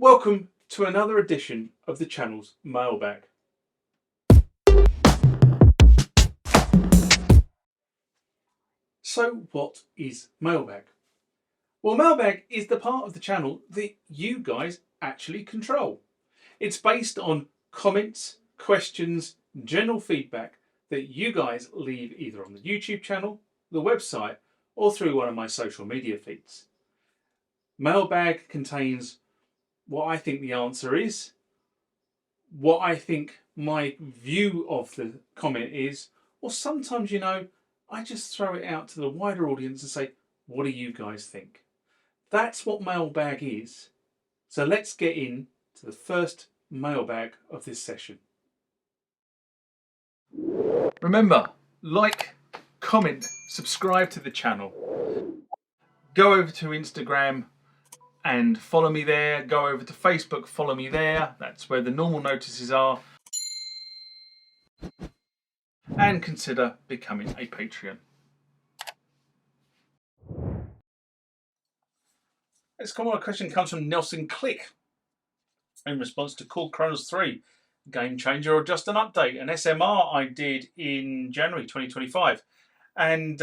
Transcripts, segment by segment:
Welcome to another edition of the channel's Mailbag. So what is Mailbag? Well, Mailbag is the part of the channel that you guys actually control. It's based on comments, questions, general feedback that you guys leave either on the YouTube channel, the website, or through one of my social media feeds. Mailbag contains what I think the answer is, what I think my view of the comment is, or sometimes, I just throw it out to the wider audience and say, what do you guys think? That's what Mailbag is. So let's get in to the first mailbag of this session. Remember, like, comment, subscribe to the channel. Go over to Instagram and follow me there. Go over to Facebook, follow me there. That's where the normal notices are. And consider becoming a Patreon. This common question comes from Nelson Click in response to Korg Kronos 3, game changer or just an update, an SMR I did in January 2025. And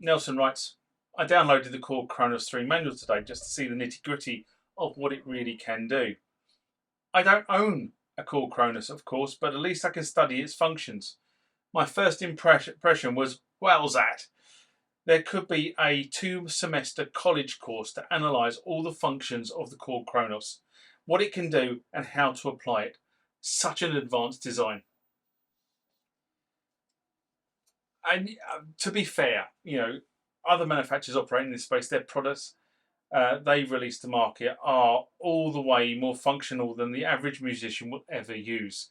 Nelson writes, I downloaded the Korg Kronos 3 manual today just to see the nitty gritty of what it really can do. I don't own a Korg Kronos, of course, but at least I can study its functions. My first impression was, WOWSAH. There could be a 2-semester college course to analyse all the functions of the Korg Kronos, what it can do and how to apply it. Such an advanced design. And to be fair, other manufacturers operating in this space, their products they've released to market are all the way more functional than the average musician will ever use.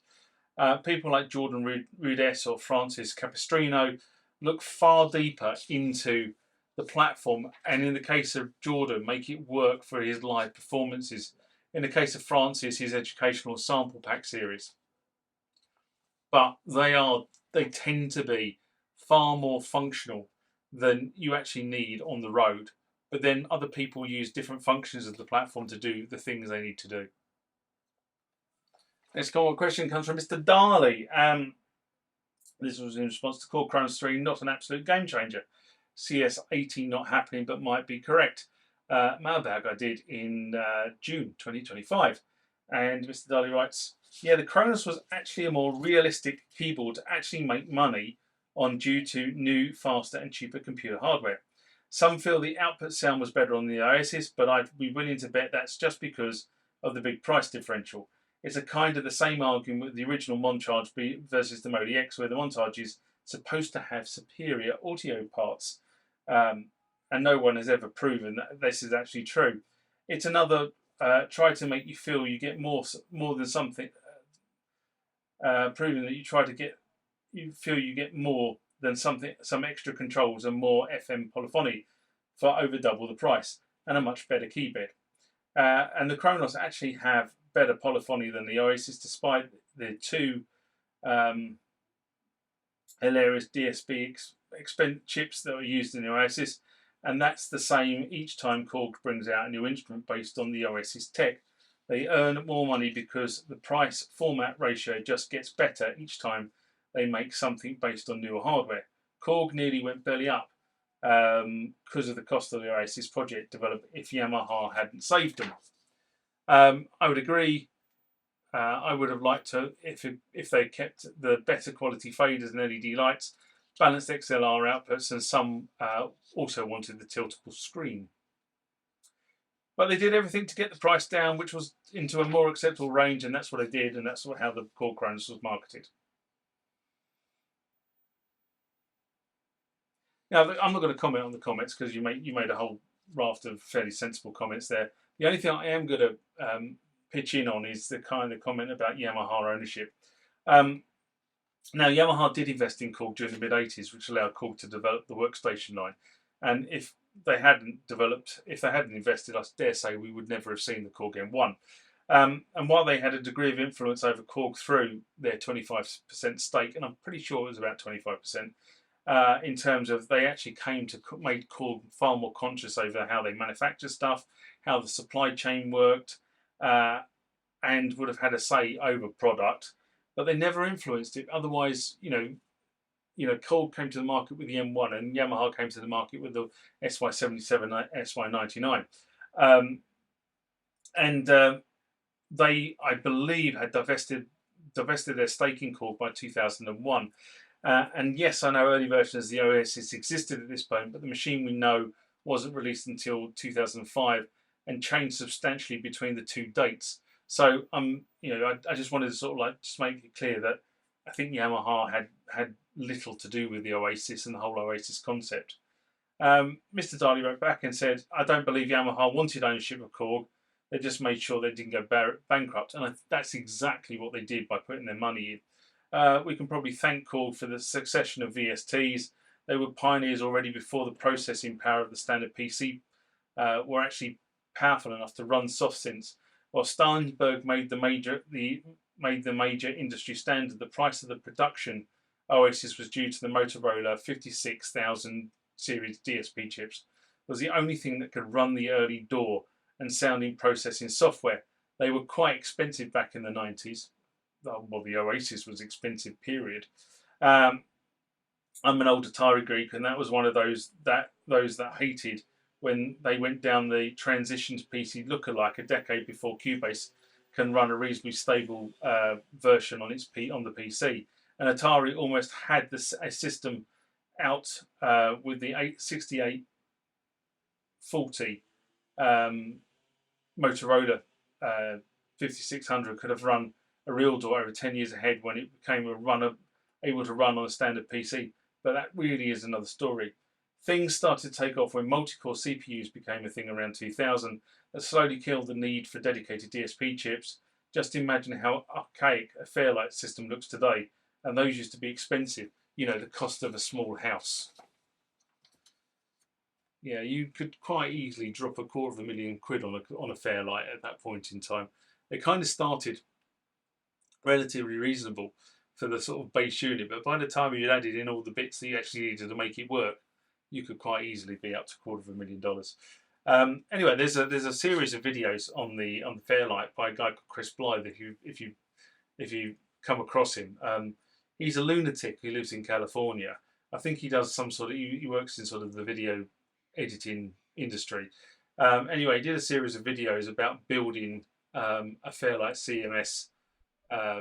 People like Jordan Rudess or Francis Capistrano look far deeper into the platform, and in the case of Jordan, make it work for his live performances. In the case of Francis, his educational sample pack series. But they tend to be far more functional than you actually need on the road. But then other people use different functions of the platform to do the things they need to do. Next question comes from Mr. Darley. This was in response to Korg Kronos 3, not an absolute game changer. CS80 not happening, but might be correct. Mailbag I did in June 2025. And Mr. Darley writes, yeah, the Kronos was actually a more realistic keyboard to actually make money on due to new, faster and cheaper computer hardware. Some feel the output sound was better on the Oasis, but I'd be willing to bet that's just because of the big price differential. It's a kind of the same argument with the original Montage versus the Modi X, where the Montage is supposed to have superior audio parts, and no one has ever proven that this is actually true. It's another try to make you feel you get more than something, proving that you feel you get more than something, some extra controls and more FM polyphony for over double the price and a much better keyboard. And the Kronos actually have better polyphony than the Oasis, despite the two hilarious DSP chips that are used in the Oasis. And that's the same each time Korg brings out a new instrument based on the Oasis tech. They earn more money because the price format ratio just gets better each time they make something based on newer hardware. Korg nearly went belly up because of the cost of the Oasis project developed if Yamaha hadn't saved them. I would agree. I would have liked to, if they kept the better quality faders and LED lights, balanced XLR outputs, and some also wanted the tiltable screen. But they did everything to get the price down, which was into a more acceptable range, and that's what they did, and that's how the Korg Kronos was marketed. Now, I'm not going to comment on the comments because you made a whole raft of fairly sensible comments there. The only thing I am going to pitch in on is the kind of comment about Yamaha ownership. Now, Yamaha did invest in Korg during the mid-80s, which allowed Korg to develop the workstation line. And if they hadn't invested, I dare say we would never have seen the Korg M1. And while they had a degree of influence over Korg through their 25% stake, and I'm pretty sure it was about 25%, in terms of they actually made Korg far more conscious over how they manufacture stuff, how the supply chain worked, and would have had a say over product, but they never influenced it. Otherwise, Korg came to the market with the M1, and Yamaha came to the market with the SY77, SY99, and they, I believe, had divested their stake in Korg by 2001. And yes, I know early versions of the Oasis existed at this point, but the machine we know wasn't released until 2005 and changed substantially between the two dates. So I just wanted to sort of like just make it clear that I think Yamaha had little to do with the Oasis and the whole Oasis concept. Mr. Darley wrote back and said, I don't believe Yamaha wanted ownership of Korg. They just made sure they didn't go bankrupt. And that's exactly what they did by putting their money in. We can probably thank Korg for the succession of VSTs. They were pioneers already before the processing power of the standard PC were actually powerful enough to run soft synths. While Steinberg made the major industry standard, the price of the production Oasis was due to the Motorola 56,000 series DSP chips. It was the only thing that could run the early DAW and sounding processing software. They were quite expensive back in the 90s. Well, the Oasis was expensive, period. I'm an old Atari geek, and that was one of those that hated when they went down the transition to PC lookalike a decade before Cubase can run a reasonably stable version on the PC. And Atari almost had a system out with the 6840 Motorola 5600 could have run a real DAW over 10 years ahead when it became able to run on a standard PC. But that really is another story. Things started to take off when multi-core CPUs became a thing around 2000 that slowly killed the need for dedicated DSP chips. Just imagine how archaic a Fairlight system looks today, and those used to be expensive. The cost of a small house. Yeah, you could quite easily drop £250,000 on a Fairlight at that point in time. It kind of started relatively reasonable for the sort of base unit, but by the time you added in all the bits that you actually needed to make it work, you could quite easily be up to $250,000. Anyway, there's a series of videos on the Fairlight by a guy called Chris Blythe. If you come across him, he's a lunatic who lives in California. I think he does some sort of he works in sort of the video editing industry. Anyway, he did a series of videos about building a Fairlight CMS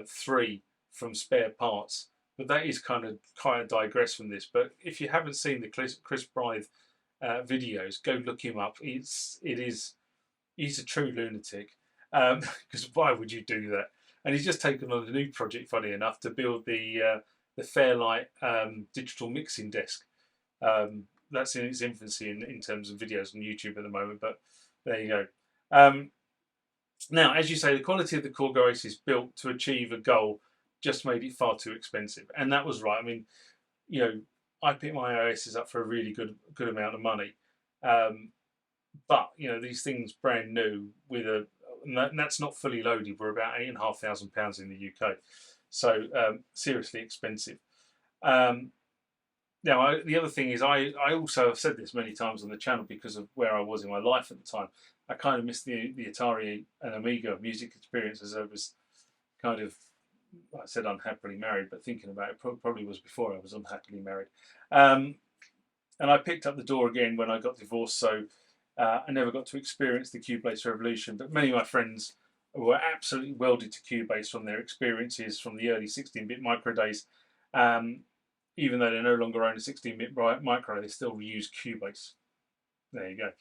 3 from spare parts. But that is kind of digress from this. But if you haven't seen the Chris Blythe videos, go look him up. He's a true lunatic. Because why would you do that? And he's just taken on a new project, funny enough, to build the Fairlight digital mixing desk. That's in its infancy in terms of videos on YouTube at the moment. But there you go. Now, as you say, the quality of the Korg Oasis built to achieve a goal just made it far too expensive, and that was right. I mean, I picked my Oasis up for a really good amount of money, but these things brand new and that's not fully loaded. We're about £8,500 in the UK, so seriously expensive. Now, the other thing is, I also have said this many times on the channel because of where I was in my life at the time. I kind of missed the Atari and Amiga music experience, as I was kind of, I said unhappily married, but thinking about it, probably was before I was unhappily married. And I picked up the DAW again when I got divorced, so I never got to experience the Cubase revolution. But many of my friends were absolutely welded to Cubase from their experiences from the early 16-bit micro days. Even though they no longer own a 16-bit micro, they still use Cubase. There you go.